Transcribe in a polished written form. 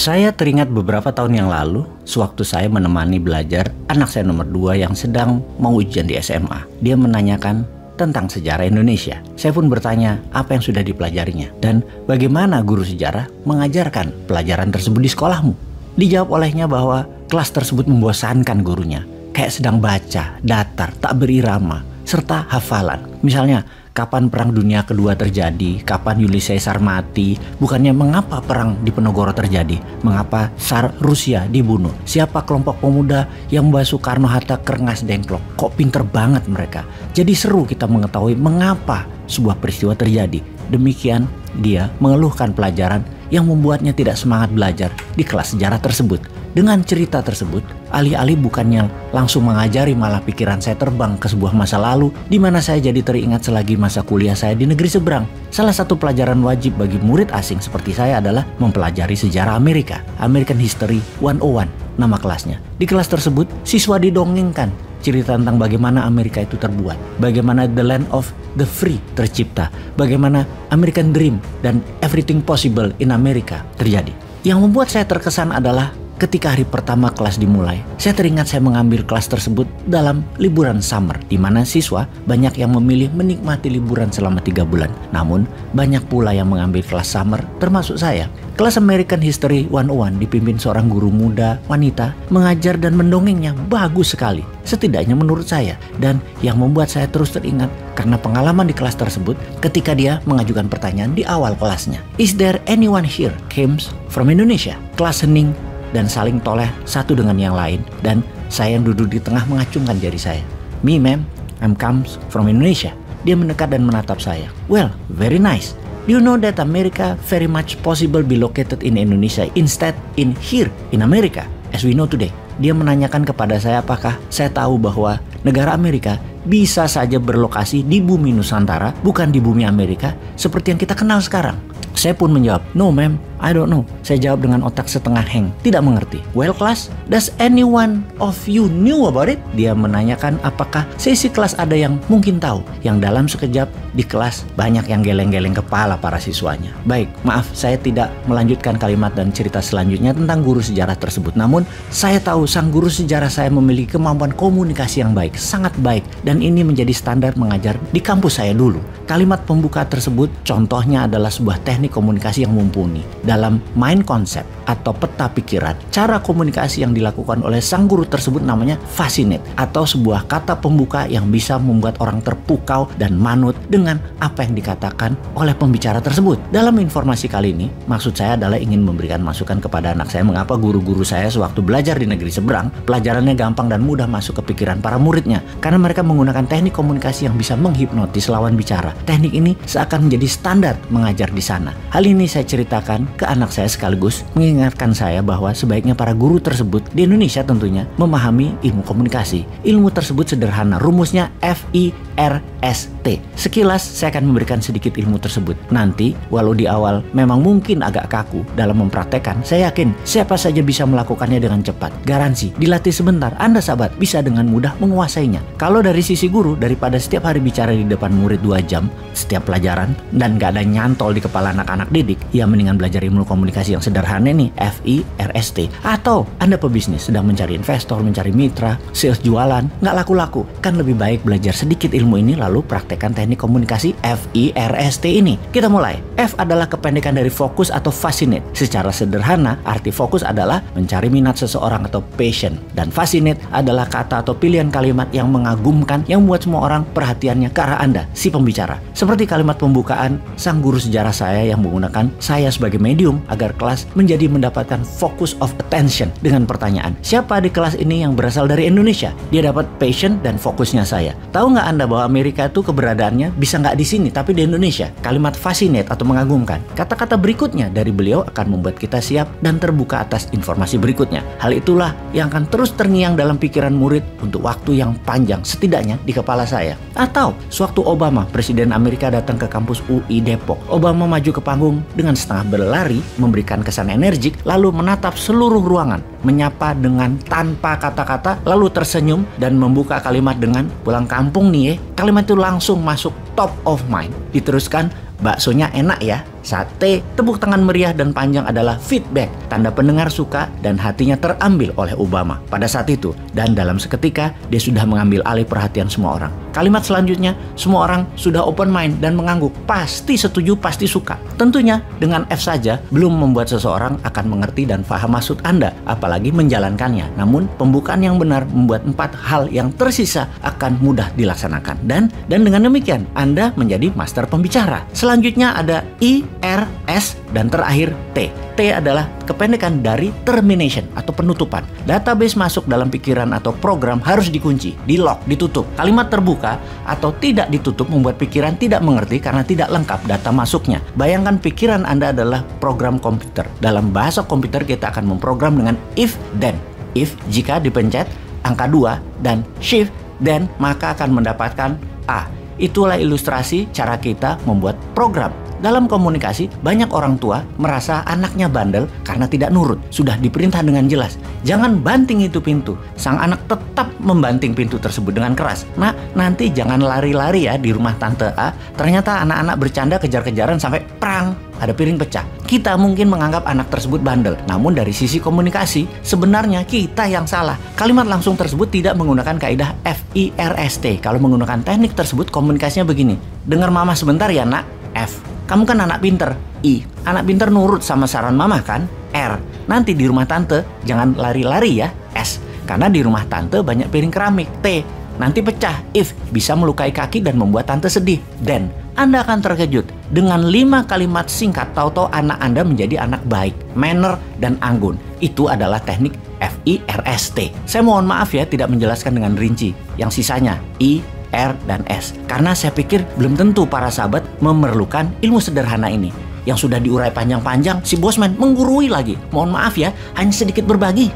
Saya teringat beberapa tahun yang lalu, sewaktu saya menemani belajar anak saya nomor 2 yang sedang mau ujian di SMA. Dia menanyakan tentang sejarah Indonesia. Saya pun bertanya apa yang sudah dipelajarinya dan bagaimana guru sejarah mengajarkan pelajaran tersebut di sekolahmu. Dijawab olehnya bahwa kelas tersebut membosankan gurunya, kayak sedang baca, datar, tak berirama, serta hafalan. Misalnya, kapan Perang Dunia Kedua terjadi, kapan Julius Caesar mati, bukannya mengapa Perang Diponegoro terjadi, mengapa Tsar Rusia dibunuh, siapa kelompok pemuda yang membawa Soekarno-Hatta ke Rengas Dengklok, kok pinter banget mereka. Jadi seru kita mengetahui mengapa sebuah peristiwa terjadi. Demikian dia mengeluhkan pelajaran yang membuatnya tidak semangat belajar di kelas sejarah tersebut. Dengan cerita tersebut, alih-alih bukannya langsung mengajari, malah pikiran saya terbang ke sebuah masa lalu di mana saya jadi teringat selagi masa kuliah saya di negeri seberang. Salah satu pelajaran wajib bagi murid asing seperti saya adalah mempelajari sejarah Amerika, American History 101 nama kelasnya. Di kelas tersebut, siswa didongengkan cerita tentang bagaimana Amerika itu terbuat, bagaimana the land of the free tercipta, bagaimana American Dream dan everything possible in America terjadi. Yang membuat saya terkesan adalah ketika hari pertama kelas dimulai, saya teringat saya mengambil kelas tersebut dalam liburan summer, di mana siswa banyak yang memilih menikmati liburan selama 3 bulan. Namun, banyak pula yang mengambil kelas summer, termasuk saya. Kelas American History 101 dipimpin seorang guru muda, wanita, mengajar dan mendongengnya bagus sekali, setidaknya menurut saya. Dan yang membuat saya terus teringat karena pengalaman di kelas tersebut ketika dia mengajukan pertanyaan di awal kelasnya. Is there anyone here comes from Indonesia? Kelas hening dan saling toleh satu dengan yang lain, dan saya yang duduk di tengah mengacungkan jari saya. Me ma'am, I'm comes from Indonesia. Dia mendekat dan menatap saya. Well, very nice. Do you know that America very much possible be located in Indonesia instead in here in America as we know today? Dia menanyakan kepada saya apakah saya tahu bahwa negara Amerika bisa saja berlokasi di bumi Nusantara, bukan di bumi Amerika seperti yang kita kenal sekarang. Saya pun menjawab, no ma'am, I don't know. Saya jawab dengan otak setengah hang, tidak mengerti. Well class, does anyone of you knew about it? Dia menanyakan apakah sesi kelas ada yang mungkin tahu. Yang dalam sekejap di kelas banyak yang geleng-geleng kepala para siswanya. Baik, maaf saya tidak melanjutkan kalimat dan cerita selanjutnya tentang guru sejarah tersebut. Namun saya tahu sang guru sejarah saya memiliki kemampuan komunikasi yang baik, sangat baik. Dan ini menjadi standar mengajar di kampus saya dulu. Kalimat pembuka tersebut contohnya adalah sebuah teknik komunikasi yang mumpuni. Dalam mind concept atau peta pikiran, cara komunikasi yang dilakukan oleh sang guru tersebut namanya fascinate, atau sebuah kata pembuka yang bisa membuat orang terpukau dan manut dengan apa yang dikatakan oleh pembicara tersebut. Dalam informasi kali ini, maksud saya adalah ingin memberikan masukan kepada anak saya mengapa guru-guru saya sewaktu belajar di negeri seberang, pelajarannya gampang dan mudah masuk ke pikiran para muridnya, karena mereka menggunakan teknik komunikasi yang bisa menghipnotis lawan bicara. Teknik ini seakan menjadi standar mengajar di sana. Hal ini saya ceritakan ke anak saya sekaligus mengingatkan saya bahwa sebaiknya para guru tersebut di Indonesia tentunya memahami ilmu komunikasi. Ilmu tersebut sederhana, rumusnya FIRST. Sekilas saya akan memberikan sedikit ilmu tersebut. Nanti, walau di awal memang mungkin agak kaku dalam mempraktekkan, saya yakin siapa saja bisa melakukannya dengan cepat. Garansi, dilatih sebentar, Anda sahabat bisa dengan mudah menguasainya. Kalau dari sisi guru, daripada setiap hari bicara di depan murid 2 jam setiap pelajaran dan gak ada nyantol di kepala anak-anak didik, ya mendingan belajar ilmu komunikasi yang sederhana nih, FIRST. Atau Anda pebisnis sedang mencari investor, mencari mitra, sales jualan, nggak laku-laku, kan lebih baik belajar sedikit ilmu ini lalu praktekkan teknik komunikasi FIRST ini. Kita mulai. F adalah kependekan dari fokus atau fascinate. Secara sederhana, arti fokus adalah mencari minat seseorang atau passion, dan fascinate adalah kata atau pilihan kalimat yang mengagumkan yang membuat semua orang perhatiannya ke arah Anda, si pembicara. Seperti kalimat pembukaan sang guru sejarah saya yang menggunakan saya sebagai medium agar kelas menjadi mendapatkan focus of attention dengan pertanyaan, siapa di kelas ini yang berasal dari Indonesia? Dia dapat passion dan fokusnya saya. Tahu nggak Anda bahwa Amerika itu keberadaannya bisa nggak di sini tapi di Indonesia? Kalimat fascinate atau mengagumkan. Kata-kata berikutnya dari beliau akan membuat kita siap dan terbuka atas informasi berikutnya. Hal itulah yang akan terus terngiang dalam pikiran murid untuk waktu yang panjang, setidaknya di kepala saya. Atau sewaktu Obama, Presiden Amerika, datang ke kampus UI Depok, Obama maju ke panggung dengan setengah berlari, memberikan kesan energik, lalu menatap seluruh ruangan, menyapa dengan tanpa kata-kata, lalu tersenyum dan membuka kalimat dengan pulang kampung nih ya. Kalimat itu langsung masuk top of mind. Diteruskan, baksonya enak ya. Saat T, tepuk tangan meriah dan panjang adalah feedback, tanda pendengar suka dan hatinya terambil oleh Obama pada saat itu. Dan dalam seketika, dia sudah mengambil alih perhatian semua orang. Kalimat selanjutnya, semua orang sudah open mind dan mengangguk. Pasti setuju, pasti suka. Tentunya, dengan F saja belum membuat seseorang akan mengerti dan paham maksud Anda, apalagi menjalankannya. Namun, pembukaan yang benar membuat 4 hal yang tersisa akan mudah dilaksanakan. Dan dengan demikian, Anda menjadi master pembicara. Selanjutnya ada I, R, S, dan terakhir T. T adalah kependekan dari termination atau penutupan. Database masuk dalam pikiran atau program harus dikunci, di-lock, ditutup. Kalimat terbuka atau tidak ditutup membuat pikiran tidak mengerti karena tidak lengkap data masuknya. Bayangkan pikiran Anda adalah program komputer. Dalam bahasa komputer kita akan memprogram dengan if, then. If, jika dipencet angka 2 dan shift, then, maka akan mendapatkan A. Itulah ilustrasi cara kita membuat program. Dalam komunikasi, banyak orang tua merasa anaknya bandel karena tidak nurut. Sudah diperintah dengan jelas, jangan banting itu pintu. Sang anak tetap membanting pintu tersebut dengan keras. Nah, nanti jangan lari-lari ya di rumah Tante A. Ternyata anak-anak bercanda kejar-kejaran sampai prang, ada piring pecah. Kita mungkin menganggap anak tersebut bandel. Namun dari sisi komunikasi, sebenarnya kita yang salah. Kalimat langsung tersebut tidak menggunakan kaidah FIRST. Kalau menggunakan teknik tersebut, komunikasinya begini. Dengar mama sebentar ya nak. F. Kamu kan anak pinter. I. Anak pinter nurut sama saran mama kan? R. Nanti di rumah tante jangan lari-lari ya. S. Karena di rumah tante banyak piring keramik. T. Nanti pecah. If. Bisa melukai kaki dan membuat tante sedih. Then. Anda akan terkejut. Dengan 5 kalimat singkat, tahu-tahu anak Anda menjadi anak baik, manner, dan anggun. Itu adalah teknik FIRST. Saya mohon maaf ya tidak menjelaskan dengan rinci. Yang sisanya I, R, dan S. Karena saya pikir belum tentu para sahabat memerlukan ilmu sederhana ini. Yang sudah diurai panjang-panjang, si Bosman menggurui lagi. Mohon maaf ya, hanya sedikit berbagi.